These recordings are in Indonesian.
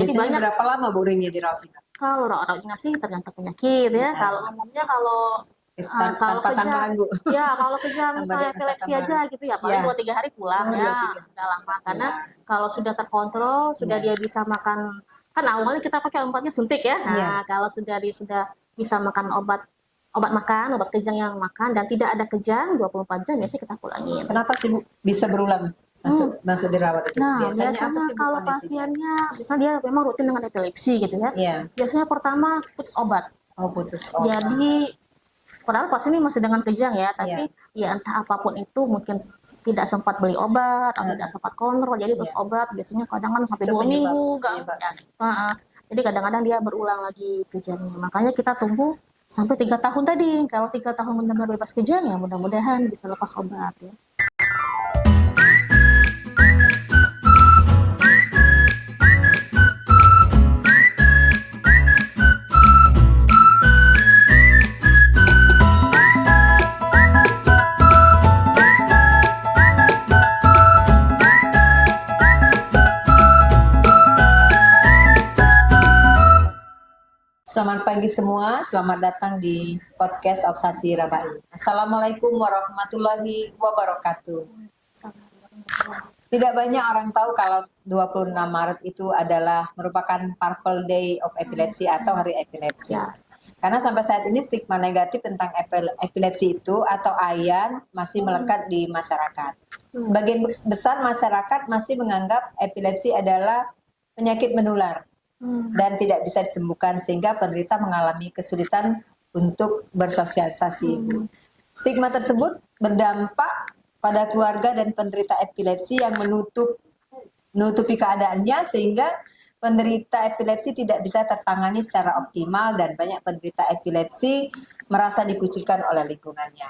Jadi Biasanya banyak. berapa lama Bu Rini dirawat inap? Kalau rawat inap sih tergantung penyakit ya. Kalau umumnya kalau kalau Tanpa kejang, tambahan Bu. ya kalau kejang Tambah misalnya masa epilepsi tambahan. aja gitu ya, paling Ya. 2-3 hari pulang Oh, ya, 2-3 nggak lama. Karena pulang. kalau sudah terkontrol, sudah Ya. dia bisa makan, kan awalnya kita pakai obatnya suntik ya. Nah, kalau sudah bisa makan obat kejang yang makan dan tidak ada kejang 24 jam, biasanya kita pulangin. Kenapa sih Bu bisa berulang masuk dirawat itu? Nah, Biasanya apa sih Bu kalau kondisinya? pasiennya, misalnya dia memang rutin dengan epilepsi gitu ya. Iya. Biasanya pertama putus obat. Oh, putus obat. Jadi padahal pasien ini masih dengan kejang ya, tapi ya entah apapun itu, mungkin tidak sempat beli obat atau tidak sempat kontrol, jadi terus obat biasanya kadang kan sampai 2 minggu nggak. Jadi kadang-kadang dia berulang lagi kejangnya. Makanya kita tunggu sampai 3 tahun tadi. Kalau 3 tahun benar-benar bebas kejang ya mudah-mudahan bisa lepas obat ya. Selamat pagi semua, selamat datang di podcast Obsasi Rabai. Assalamualaikum warahmatullahi wabarakatuh. Tidak banyak orang tahu kalau 26 Maret itu adalah merupakan Purple Day of Epilepsy atau Hari Epilepsi. Karena sampai saat ini stigma negatif tentang epilepsi itu atau AYAN masih melekat di masyarakat. Sebagian besar masyarakat masih menganggap epilepsi adalah penyakit menular dan tidak bisa disembuhkan, sehingga penderita mengalami kesulitan untuk bersosialisasi. Stigma tersebut berdampak pada keluarga dan penderita epilepsi yang menutupi keadaannya, sehingga penderita epilepsi tidak bisa tertangani secara optimal dan banyak penderita epilepsi merasa dikucilkan oleh lingkungannya.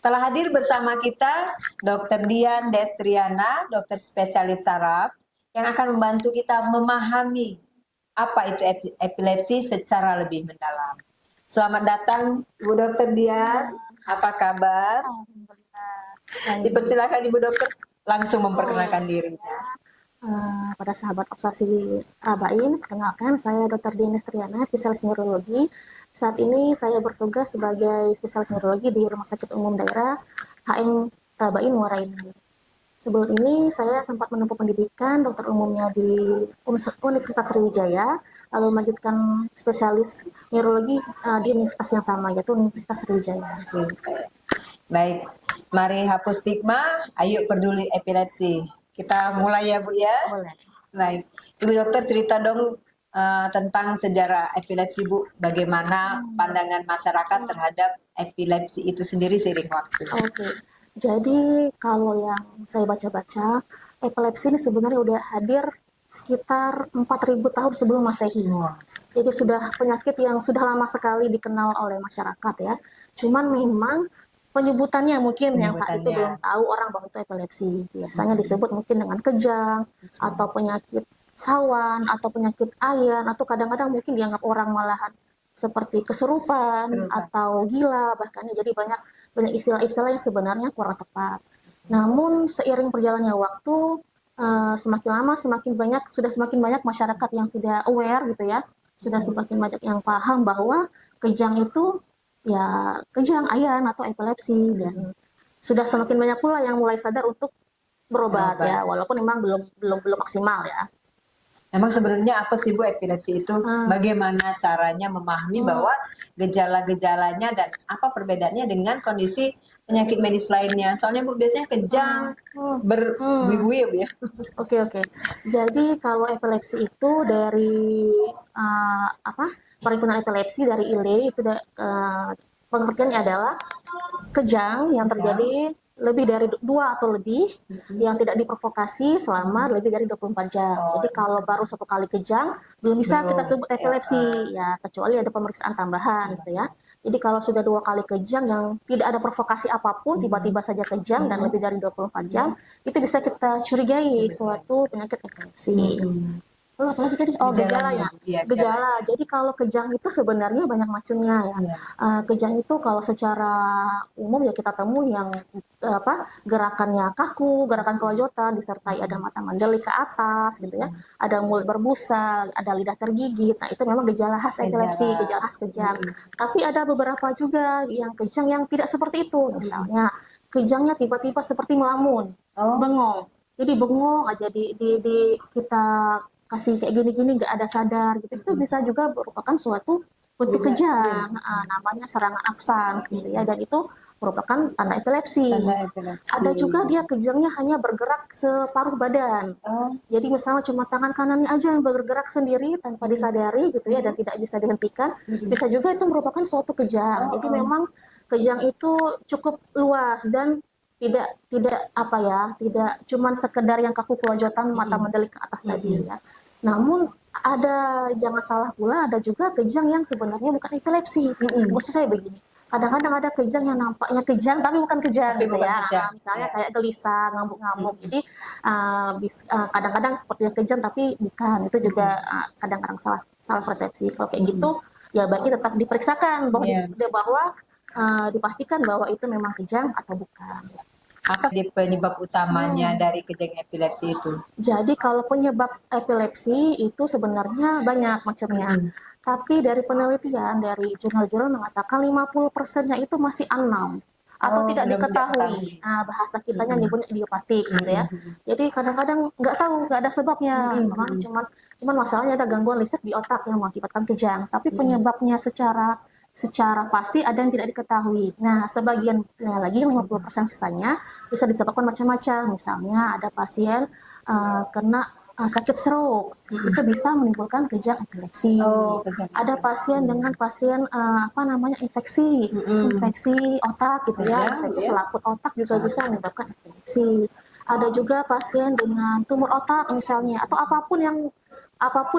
Telah hadir bersama kita Dr. Dian Destriana, dokter spesialis saraf, yang akan membantu kita memahami apa itu epilepsi secara lebih mendalam. Selamat datang Ibu Dokter Dian, apa kabar? Dipersilakan Ibu Dokter langsung memperkenalkan dirinya. Pada sahabat Obsasi Rabain, perkenalkan saya Dr. Dian Destriana, spesialis neurologi. Saat ini saya bertugas sebagai spesialis neurologi di Rumah Sakit Umum Daerah HM Rabain Muara Enim. Sebelum ini saya sempat menempuh pendidikan dokter umumnya di Universitas Sriwijaya, lalu melanjutkan spesialis neurologi di universitas yang sama, yaitu Universitas Sriwijaya. Baik, mari hapus stigma, ayo peduli epilepsi. Kita mulai ya Bu ya. Boleh. Baik, Ibu Dokter cerita dong tentang sejarah epilepsi Bu. Bagaimana pandangan masyarakat terhadap epilepsi itu sendiri seiring waktu. Oke. Jadi kalau yang saya baca-baca, epilepsi ini sebenarnya udah hadir sekitar 4.000 tahun sebelum Masehi. Jadi sudah penyakit yang sudah lama sekali dikenal oleh masyarakat ya. Cuman memang penyebutannya mungkin yang saat itu belum tahu orang bahwa itu epilepsi. Biasanya disebut mungkin dengan kejang, atau penyakit sawan, atau penyakit AYAN, atau kadang-kadang mungkin dianggap orang malahan seperti kesurupan atau gila, bahkan jadi banyak istilah-istilah yang sebenarnya kurang tepat. Namun seiring berjalannya waktu, semakin lama sudah semakin banyak masyarakat yang sudah aware gitu ya, sudah semakin banyak yang paham bahwa kejang itu ya kejang AYAN atau epilepsi, dan sudah semakin banyak pula yang mulai sadar untuk berobat ya, walaupun memang belum maksimal ya. Emang sebenarnya apa sih Bu epilepsi itu? Bagaimana caranya memahami bahwa gejala-gejalanya dan apa perbedaannya dengan kondisi penyakit medis lainnya? Soalnya Bu biasanya kejang, berbuih-buih ya. Oke. Jadi kalau epilepsi itu dari perhimpunan epilepsi dari ILE itu pengertiannya adalah kejang yang terjadi lebih dari 2 atau lebih yang tidak diprovokasi selama lebih dari 24 jam. Jadi kalau baru 1 kali kejang belum bisa kita sebut epilepsi ya, kecuali ada pemeriksaan tambahan gitu ya. Jadi kalau sudah 2 kali kejang yang tidak ada provokasi apapun, tiba-tiba saja kejang dan lebih dari 24 jam, itu bisa kita curigai suatu penyakit epilepsi. Apalagi tadi? Oh, gejala ya. Iya, Gejala. Jadi kalau kejang itu sebenarnya banyak macamnya ya. Iya. Kejang itu kalau secara umum ya kita temui yang gerakannya kaku, gerakan kelojotan, disertai ada mata mendelik ke atas gitu ya, ada mulut berbusa, ada lidah tergigit. Nah itu memang gejala khas epilepsi, gejala khas kejang. Tapi ada beberapa juga yang kejang yang tidak seperti itu. Misalnya kejangnya tiba-tiba seperti melamun, bengong. Jadi bengong aja di kita kasih kayak gini-gini nggak ada sadar gitu, itu bisa juga merupakan suatu bentuk kejang. Namanya serangan absans gitu ya, dan itu merupakan tanda epilepsi. Ada juga dia kejangnya hanya bergerak separuh badan. Jadi misalnya cuma tangan kanannya aja yang bergerak sendiri tanpa disadari gitu ya, dan tidak bisa dihentikan. Bisa juga itu merupakan suatu kejang. Jadi memang kejang itu cukup luas dan tidak tidak cuman sekedar yang kaku kelojotan mata mendelik ke atas tadi ya. Namun jangan salah pula, ada juga kejang yang sebenarnya bukan epilepsi. Maksud saya begini, kadang-kadang ada kejang yang nampaknya kejang tapi bukan kejang gitu ya. Misalnya kayak gelisah, ngamuk-ngamuk. Jadi kadang-kadang sepertinya kejang tapi bukan. Itu juga kadang-kadang salah persepsi. Kalau kayak gitu ya berarti tetap diperiksakan bahwa dipastikan bahwa itu memang kejang atau bukan. Apa sih penyebab utamanya dari kejang epilepsi itu? Jadi kalau penyebab epilepsi itu sebenarnya banyak macamnya. Tapi dari penelitian dari jurnal-jurnal mengatakan 50%-nya itu masih unknown atau tidak diketahui. Bahasa kitanya nyebutnya idiopatik gitu ya. Jadi kadang-kadang nggak tahu, nggak ada sebabnya. Cuman masalahnya ada gangguan listrik di otak yang mengakibatkan kejang. Tapi penyebabnya secara pasti ada yang tidak diketahui. Nah, sebagian lagi 50% sisanya bisa disebabkan macam-macam. Misalnya ada pasien kena sakit stroke, itu bisa menimbulkan kejang epilepsi. Ada pasien dengan infeksi otak gitu ya, infeksi selaput otak juga bisa menyebabkan epilepsi. Ada juga pasien dengan tumor otak misalnya, atau apapun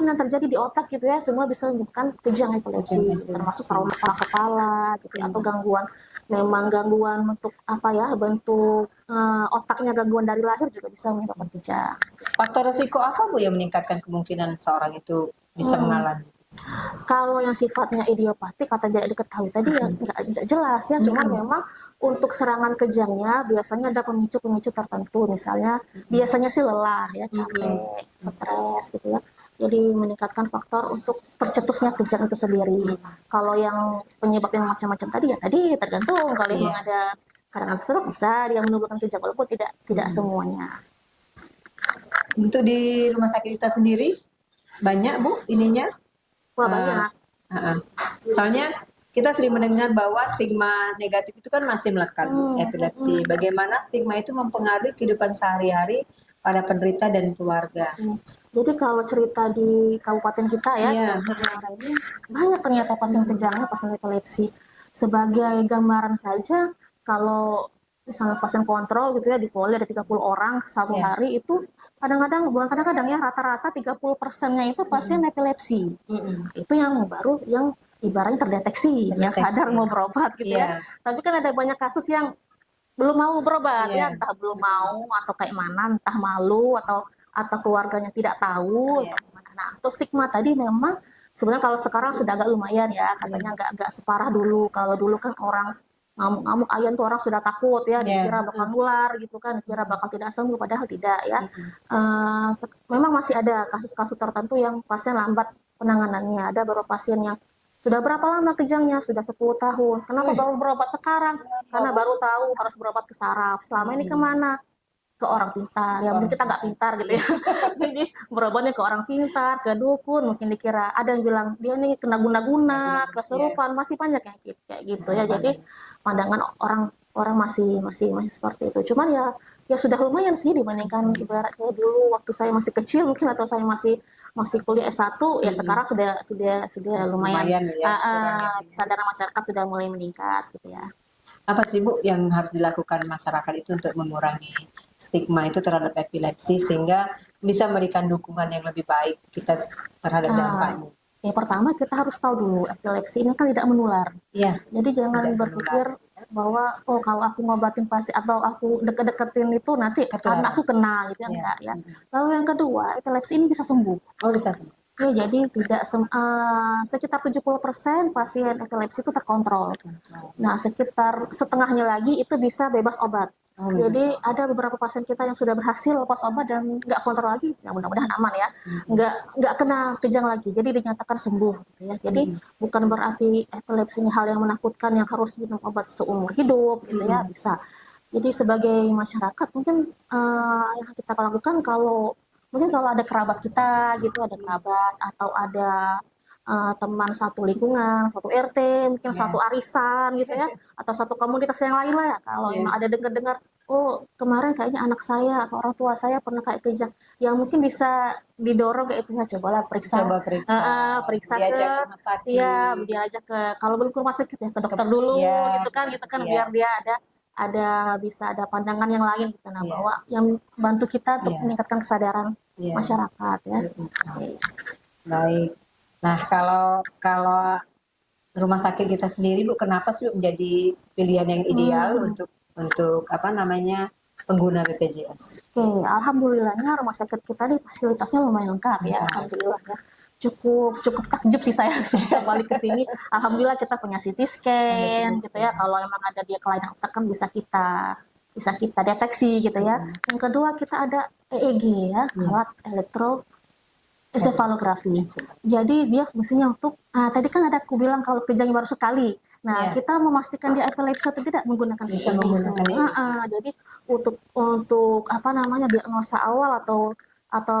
yang terjadi di otak gitu ya, semua bisa menyebabkan kejang epilepsi, termasuk trauma kepala gitu ya, atau gangguan bentuk bentuk otaknya gangguan dari lahir juga bisa menyebabkan kejang. Faktor resiko apa Bu yang meningkatkan kemungkinan seorang itu bisa mengalami? Kalau yang sifatnya idiopatik atau tidak diketahui tadi ya nggak jelas ya, cuman memang untuk serangan kejangnya biasanya ada pemicu-pemicu tertentu, misalnya biasanya sih lelah ya, capek, stres gitu ya. Jadi meningkatkan faktor untuk tercetusnya kejang itu sendiri. Kalau yang penyebab yang macam-macam tadi ya tadi tergantung, kalau yang ada serangan stroke bisa dia menimbulkan kejang, walaupun tidak semuanya. Untuk di rumah sakit kita sendiri banyak Bu ininya? Wah banyak. Soalnya kita sering mendengar bahwa stigma negatif itu kan masih melekat epilepsi. Bagaimana stigma itu mempengaruhi kehidupan sehari-hari pada penderita dan keluarga? Jadi kalau cerita di kabupaten kita ya, ini banyak ternyata pasien kejangnya, pasien epilepsi. Sebagai gambaran saja, kalau misalnya pasien kontrol gitu ya di poli ada 30 orang satu hari, itu bukan kadang-kadang ya, rata-rata 30%-nya itu pasien epilepsi. Itu yang baru yang ibaratnya terdeteksi, yang sadar mau berobat gitu ya. Tapi kan ada banyak kasus yang belum mau berobat ya, entah belum mau atau kayak mana, entah malu atau keluarganya tidak tahu. Nah, untuk stigma tadi memang sebenarnya kalau sekarang sudah agak lumayan ya, katanya nggak separah dulu. Kalau dulu kan orang ngamuk-ngamuk ayan tuh orang sudah takut ya, dikira bakal nular gitu kan, dikira bakal tidak sembuh, padahal tidak ya. Memang masih ada kasus-kasus tertentu yang pasien lambat penanganannya. Ada beberapa pasien yang sudah berapa lama kejangnya? Sudah 10 tahun. Kenapa baru berobat sekarang? Karena baru tahu harus berobat ke saraf. Selama ini kemana? Ke orang pintar, ya mungkin kita nggak pintar gitu ya. Jadi berobatnya ke orang pintar, ke dukun, mungkin dikira, ada yang bilang dia nih kena guna-guna, kesurupan, masih banyak yang kayak gitu ya. Jadi pandangan orang masih seperti itu. Cuman ya sudah lumayan sih dibandingkan ibaratnya dulu waktu saya masih kecil mungkin, atau saya masih kuliah S1 ya, sekarang sudah lumayan ya, kesadaran masyarakat sudah mulai meningkat gitu ya. Apa sih Bu yang harus dilakukan masyarakat itu untuk mengurangi stigma itu terhadap epilepsi sehingga bisa memberikan dukungan yang lebih baik kita terhadap dampaknya? Ya pertama kita harus tahu dulu epilepsi ini kan tidak menular. Iya, Jadi jangan tidak berpikir bahwa oh kalau aku ngobatin pasien atau aku deket-deketin itu nanti Ketularan. karena aku kena gitu kan, Iya. enggak ya. Lalu yang kedua, epilepsi ini bisa sembuh. Oh, bisa sembuh. Ya, jadi tidak sekitar 70% pasien epilepsi itu terkontrol. Nah, sekitar setengahnya lagi itu bisa bebas obat. Oh, Jadi bebas. ada beberapa pasien kita yang sudah berhasil lepas obat dan nggak kontrol lagi, ya mudah-mudahan aman ya, nggak kena kejang lagi, jadi dinyatakan sembuh gitu ya. Jadi bukan berarti epilepsi ini hal yang menakutkan yang harus minum obat seumur hidup gitu ya, bisa. Jadi sebagai masyarakat mungkin yang kita lakukan mungkin kalau ada kerabat kita gitu, ada kerabat atau ada teman satu lingkungan, satu RT, mungkin satu arisan gitu ya, atau satu komunitas yang lain lah ya. Kalau memang ada dengar-dengar, oh kemarin kayaknya anak saya atau orang tua saya pernah kayak kejang, yang mungkin bisa didorong kayak itu ya, cobalah periksa, Coba periksa. periksa Diajak ke, ke rumah sakit. iya, diajak ke, kalau belum ke rumah sakit ya ke dokter dulu, Iya, gitu kan, iya. biar dia bisa ada pandangan yang lain gitu, nah Iya. bahwa yang bantu kita untuk Iya. meningkatkan kesadaran Iya. masyarakat ya. Baik. Nah, kalau rumah sakit kita sendiri, Bu, kenapa sih menjadi pilihan yang ideal untuk apa namanya pengguna BPJS? Oke, alhamdulillahnya rumah sakit kita nih fasilitasnya lumayan lengkap ya, alhamdulillah ya. Cukup takjub sih saya sejak balik ke sini. Alhamdulillah kita punya CT scan gitu ya. Kalau emang ada dia kelainan otak kan bisa kita deteksi gitu ya. Yang kedua kita ada EEG ya, alat elektroencephalografi. Jadi dia fungsinya untuk tadi kan ada aku bilang kalau kejang baru sekali. Nah, kita memastikan dia epilepsi atau tidak menggunakan Bisa EEG. menggunakan Jadi untuk apa namanya diagnosa awal atau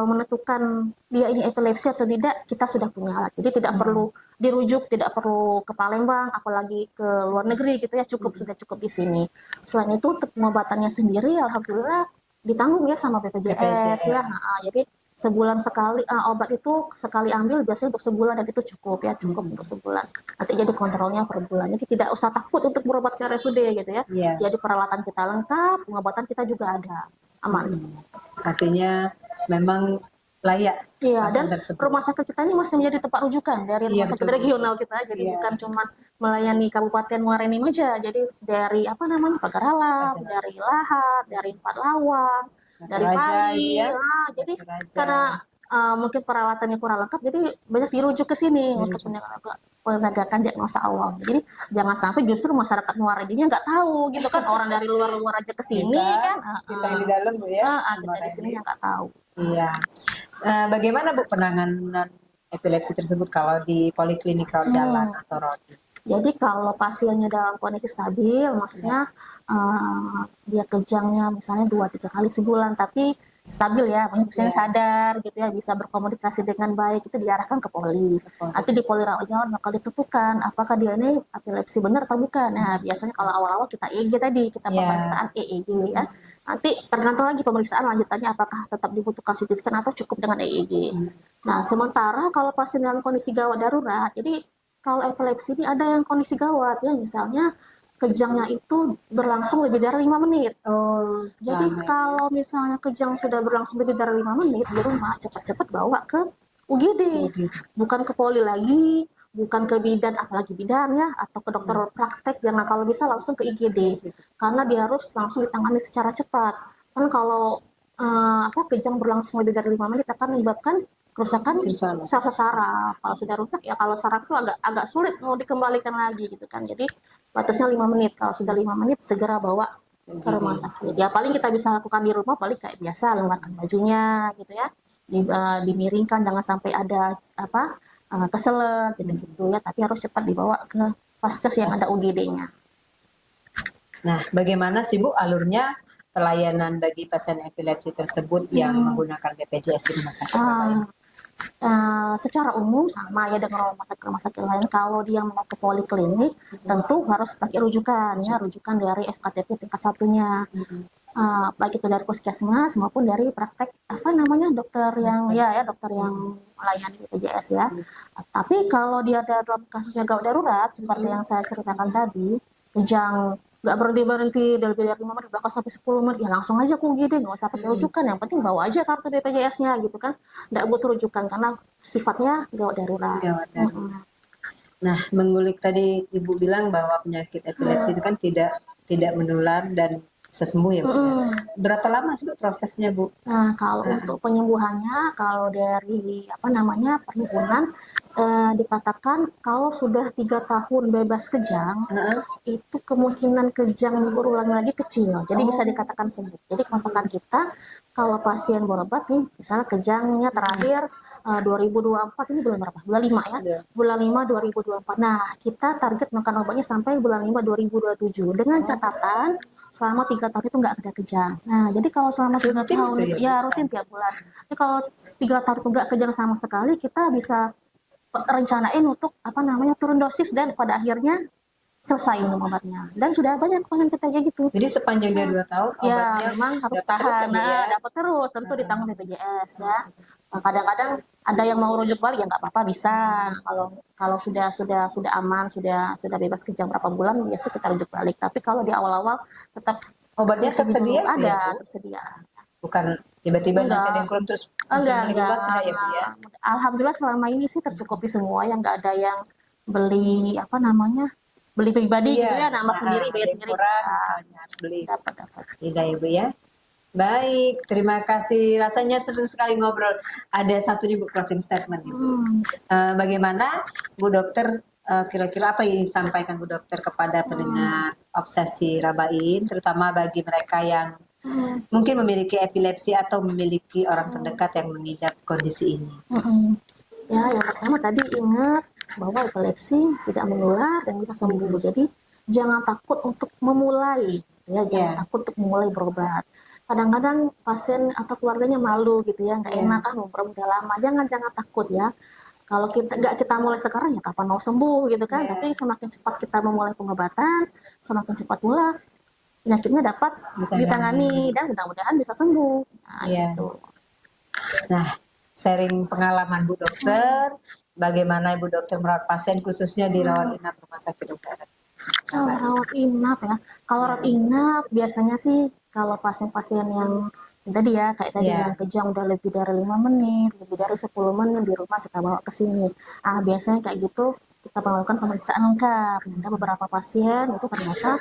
menentukan dia ini epilepsi atau tidak, kita sudah punya alat. Jadi tidak perlu dirujuk, tidak perlu ke Palembang, apalagi ke luar negeri gitu ya, sudah cukup di sini. Selain itu untuk pengobatannya sendiri, alhamdulillah ditanggung ya sama BPJS ya. Jadi sebulan sekali obat itu sekali ambil biasanya untuk sebulan dan itu cukup untuk sebulan. Nanti jadi kontrolnya per bulan. Jadi tidak usah takut untuk berobat ke RSUD gitu ya. Jadi peralatan kita lengkap, pengobatan kita juga ada, aman. Artinya memang layak. Iya, dan rumah sakit kita ini masih menjadi tempat rujukan dari rumah sakit regional kita. Jadi bukan cuma melayani Kabupaten Muara Enim aja. Jadi dari apa namanya Pagaralam, dari Lahat, dari Empat Lawang, dari Pali. Jadi karena mungkin peralatannya kurang lengkap, jadi banyak dirujuk ke sini untuk penegakan diagnosa awal. Jadi jangan sampai justru masyarakat Muara Enim nggak tahu gitu kan, orang dari luar aja ke sini kan. Kita di dalam Bu ya. Kita di sini yang nggak tahu. Iya. Bagaimana Bu penanganan epilepsi tersebut kalau di poliklinik rawat jalan atau Roti? Jadi kalau pasiennya dalam kondisi stabil, maksudnya dia kejangnya misalnya 2-3 kali sebulan, tapi stabil ya, pasiennya sadar gitu ya, bisa berkomunikasi dengan baik, itu diarahkan ke poli. Nanti di poli rawat jalan bakal ditentukan apakah dia ini epilepsi benar atau bukan. Nah biasanya kalau awal-awal kita EEG tadi, kita pemeriksaan EEG ya. Nanti tergantung lagi pemeriksaan lanjutannya apakah tetap dibutuhkan CT scan atau cukup dengan EEG. Nah sementara kalau pasien dalam kondisi gawat darurat, jadi kalau epilepsi ini ada yang kondisi gawat ya, misalnya kejangnya itu berlangsung lebih dari 5 menit. Jadi kalau misalnya kejang sudah berlangsung lebih dari 5 menit, di rumah cepat-cepat bawa ke UGD. Bukan ke poli lagi, bukan ke bidan, apalagi bidan ya, atau ke dokter praktek, jangan, kalau bisa langsung ke IGD. Karena dia harus langsung ditangani secara cepat. Karena kalau kejang berlangsung lebih dari 5 menit akan menyebabkan kerusakan sel-sel saraf. Kalau sudah rusak ya, kalau saraf itu agak sulit mau dikembalikan lagi gitu kan. Jadi batasnya 5 menit. Kalau sudah 5 menit segera bawa ke rumah sakit. Ya paling kita bisa lakukan di rumah paling kayak biasa, lengkapkan bajunya gitu ya. Dimiringkan, jangan sampai ada keselet gitu ya, tapi harus cepat dibawa ke vaskes yang ada UGD-nya. Nah, bagaimana sih Bu alurnya pelayanan bagi pasien epilepsi tersebut yang menggunakan BPJS di rumah sakit? Secara umum sama ya dengan rumah sakit lain. Kalau dia mau ke poliklinik, tentu harus pakai rujukan dari FKTP tingkat 1-nya. Baik itu dari puskesmas maupun dari praktek dokter yang melayani BPJS ya. Tapi kalau dia ada dalam kasusnya gawat darurat seperti yang saya ceritakan tadi, kejang nggak berhenti lebih dari 5 menit, bahkan sampai 10 menit, ya langsung aja ke UGD, nggak usah pakai rujukan, yang penting bawa aja kartu BPJS-nya gitu kan, nggak butuh rujukan, karena sifatnya gawat darurat. Gawat darurat. Nah, mengulik tadi Ibu bilang bahwa penyakit epilepsi itu kan tidak menular dan bisa sembuh ya Bu. Berapa lama sih Bu prosesnya Bu? Nah, kalau untuk penyembuhannya, kalau dari perhimpunan dikatakan kalau sudah 3 tahun bebas kejang, itu kemungkinan kejang berulang lagi kecil. Jadi bisa dikatakan sembuh. Jadi patokan kita kalau pasien berobat nih, misalnya kejangnya terakhir 2024 ini bulan berapa? Bulan 5 ya. Bulan 5 2024. Nah, kita target makan obatnya sampai bulan 5 2027 dengan catatan selama 3 tahun itu nggak ada kejang. Nah, jadi kalau selama 3 tahun Gitu ya rutin tiap bulan. Jadi kalau 3 tahun itu nggak kejang sama sekali, kita bisa rencanain untuk turun dosis dan pada akhirnya selesai minum obatnya. Dan sudah banyak pasien kita kayak gitu. Jadi sepanjang dia 2 tahun Ya, obatnya memang harus dapat terus tahan. ya, Bu, ya? Dapat terus, tentu ditanggung BPJS ya. Nah, kadang-kadang ada yang mau rujuk balik ya nggak apa-apa bisa. Kalau sudah aman, sudah bebas kejang berapa bulan biasa kita rujuk balik. Tapi kalau di awal-awal tetap Obatnya tersedia itu ya, Bu? tersedia. Bukan tiba-tiba nanti Enggak. ada yang kurang terus beli obat tidak ya Bu ya? Alhamdulillah selama ini sih tercukupi semua, yang nggak ada yang beli beli pribadi gitu ya, nambah sendiri, bayar sendiri. Kurang misalnya harus beli. Dapat. Tidak ya Bu ya? Baik, terima kasih. Rasanya seru sekali ngobrol. Ada satu nih Bu closing statement Ibu. Bagaimana Bu Dokter kira-kira apa yang disampaikan Bu Dokter kepada pendengar Obsesi Rabain, terutama bagi mereka yang mungkin memiliki epilepsi atau memiliki orang terdekat yang mengidap kondisi ini? Ya, yang pertama tadi ingat bahwa epilepsi tidak menular dan bisa sembuh. Jadi jangan takut untuk memulai, ya, jangan takut untuk memulai berobat. Kadang-kadang pasien atau keluarganya malu gitu ya, nggak enak ngobrol udah lama. Jangan takut ya. Kalau kita mulai sekarang ya kapan mau sembuh gitu kan. Tapi semakin cepat kita memulai pengobatan, semakin cepat pula penyakitnya dapat ditangani dan mudah-mudahan bisa sembuh. Nah, gitu. Nah, sharing pengalaman Bu Dokter, bagaimana Ibu Dokter merawat pasien khususnya di rawat inap Rumah Sakit Udara. Rawat inap ya. Kalau rawat inap biasanya sih kalau pasien-pasien yang tadi ya kayak tadi yang kejang udah lebih dari 5 menit, lebih dari 10 menit di rumah kita bawa ke sini. Biasanya kayak gitu kita melakukan pemeriksaan lengkap. Ada beberapa pasien itu ternyata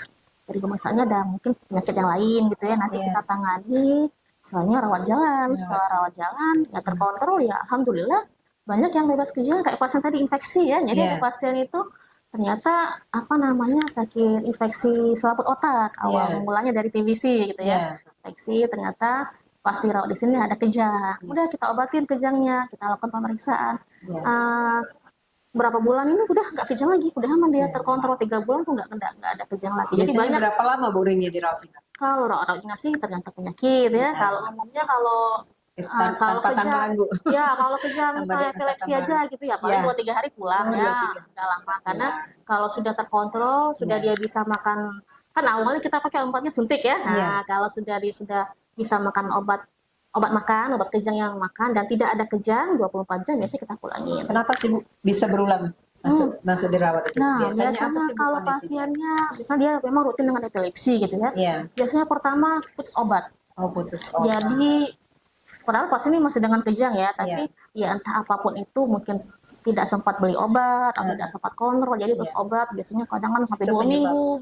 dari pemeriksaannya ada mungkin penyakit yang lain gitu ya, nanti kita tangani. Selanjutnya rawat jalan, setelah rawat jalan ya terkontrol ya alhamdulillah banyak yang bebas kejang. Kayak pasien tadi infeksi ya, jadi pasien itu ternyata sakit infeksi selaput otak, awal mulanya dari TBC gitu ya, infeksi, ternyata pas dirawat di sini ada kejang, udah kita obatin kejangnya, kita lakukan pemeriksaan. Berapa bulan ini udah nggak kejang lagi, udah aman dia, terkontrol 3 bulan tuh nggak ada kejang lagi. Jadi banyak. Berapa lama Bu ringnya di rawat inap? Kalau rawat inap sih tergantung penyakit ya. Kalau umumnya kalau kejang, kalau kejang misalnya epilepsi aja gitu ya, paling 2-3 hari pulang ya, nggak lama. Karena kalau sudah terkontrol, sudah dia bisa makan, kan awalnya kita pakai obatnya suntik ya. Nah, kalau sudah bisa makan obat kejang yang makan dan tidak ada kejang 24 jam biasanya kita pulangin. Kenapa sih Bu bisa berulang masuk dirawat itu? Nah, biasanya apa sih kalau pasiennya, misalnya dia memang rutin dengan epilepsi gitu ya. Biasanya pertama putus obat. Putus obat. Jadi padahal pasien ini masih dengan kejang ya, tapi ya entah apapun itu mungkin tidak sempat beli obat atau tidak sempat kontrol, jadi terus obat biasanya kadang-kadang sampai 2 minggu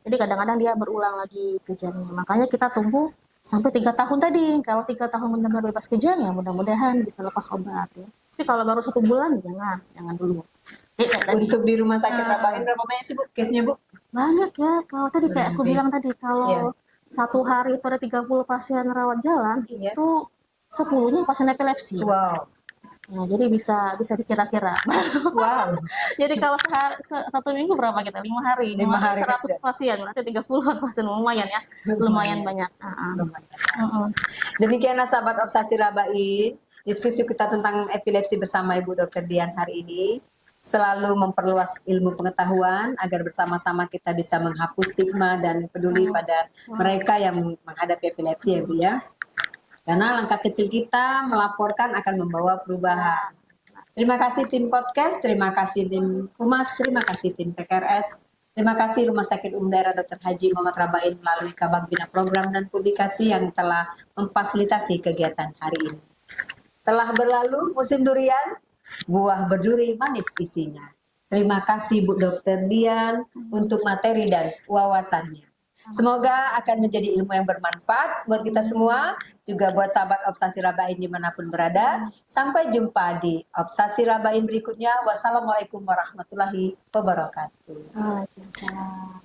jadi kadang-kadang dia berulang lagi kejangnya. Makanya kita tunggu sampai 3 tahun tadi. Kalau 3 tahun benar-benar bebas kejang ya mudah-mudahan bisa lepas obat ya. Tapi kalau baru 1 bulan jangan dulu. Untuk di Rumah Sakit Rabain berapa banyak sih Bu case-nya Bu? Banyak ya. Kalau tadi kayak aku bilang tadi, kalau 1 hari itu ada 30 pasien rawat jalan, itu 10-nya pasien epilepsi. Wow. Nah, jadi bisa dikira-kira. Wow. Jadi kalau 1 minggu berapa kita? 5 hari. 5 hari 100 pasien, berarti 30-an pasien, lumayan ya. Lumayan banyak. Demikianlah sahabat Obsesi Rabain, diskusi kita tentang epilepsi bersama Ibu Dokter Dian hari ini. Selalu memperluas ilmu pengetahuan agar bersama-sama kita bisa menghapus stigma dan peduli pada mereka yang menghadapi epilepsi ya Bu ya. Karena langkah kecil kita melaporkan akan membawa perubahan. Terima kasih tim podcast, terima kasih tim Humas, terima kasih tim PKRS, terima kasih Rumah Sakit Umum Daerah Dr. Haji Muhammad Rabain melalui Kabag Bina Program dan Publikasi yang telah memfasilitasi kegiatan hari ini. Telah berlalu musim durian, buah berduri manis isinya. Terima kasih Bu Dr. Dian untuk materi dan wawasannya. Semoga akan menjadi ilmu yang bermanfaat buat kita semua, juga buat sahabat Obsasi Rabain dimanapun berada. Sampai jumpa di Obsasi Rabain berikutnya. Wassalamualaikum warahmatullahi wabarakatuh. Waalaikumsalam.